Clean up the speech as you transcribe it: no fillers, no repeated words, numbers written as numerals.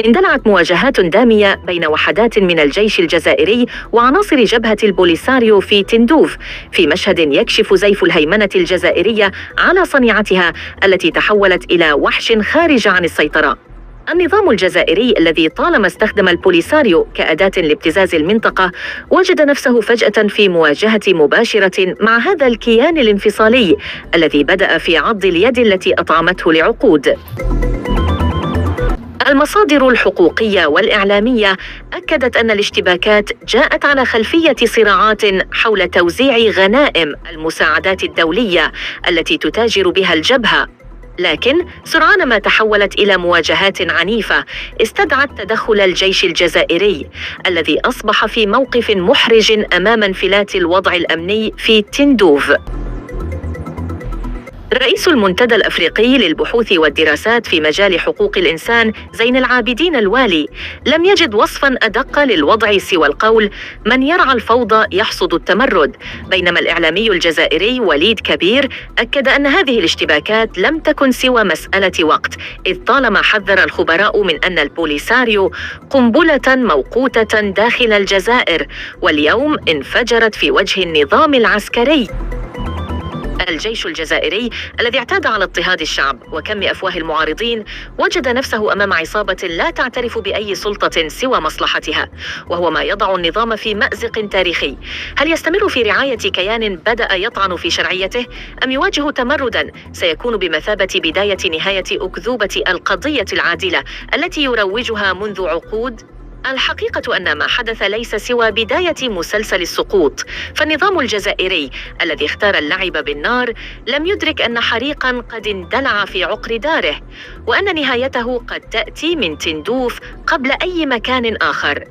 اندلعت مواجهات دامية بين وحدات من الجيش الجزائري وعناصر جبهة البوليساريو في تندوف، في مشهد يكشف زيف الهيمنة الجزائرية على صنيعتها التي تحولت إلى وحش خارج عن السيطرة. النظام الجزائري الذي طالما استخدم البوليساريو كأداة لابتزاز المنطقة وجد نفسه فجأة في مواجهة مباشرة مع هذا الكيان الانفصالي الذي بدأ في عض اليد التي أطعمته لعقود. المصادر الحقوقية والإعلامية أكدت أن الاشتباكات جاءت على خلفية صراعات حول توزيع غنائم المساعدات الدولية التي تتاجر بها الجبهة، لكن سرعان ما تحولت إلى مواجهات عنيفة استدعت تدخل الجيش الجزائري الذي أصبح في موقف محرج أمام انفلات الوضع الأمني في تندوف. رئيس المنتدى الأفريقي للبحوث والدراسات في مجال حقوق الإنسان زين العابدين الوالي لم يجد وصفاً أدق للوضع سوى القول: من يرعى الفوضى يحصد التمرد. بينما الإعلامي الجزائري وليد كبير أكد أن هذه الاشتباكات لم تكن سوى مسألة وقت، إذ طالما حذر الخبراء من أن البوليساريو قنبلة موقوتة داخل الجزائر، واليوم انفجرت في وجه النظام العسكري. الجيش الجزائري الذي اعتاد على اضطهاد الشعب وكم أفواه المعارضين وجد نفسه أمام عصابة لا تعترف بأي سلطة سوى مصلحتها، وهو ما يضع النظام في مأزق تاريخي. هل يستمر في رعاية كيان بدأ يطعن في شرعيته، أم يواجه تمردا سيكون بمثابة بداية نهاية أكذوبة القضية العادلة التي يروجها منذ عقود؟ الحقيقة أن ما حدث ليس سوى بداية مسلسل السقوط، فالنظام الجزائري الذي اختار اللعب بالنار لم يدرك أن حريقا قد اندلع في عقر داره، وأن نهايته قد تأتي من تندوف قبل أي مكان آخر.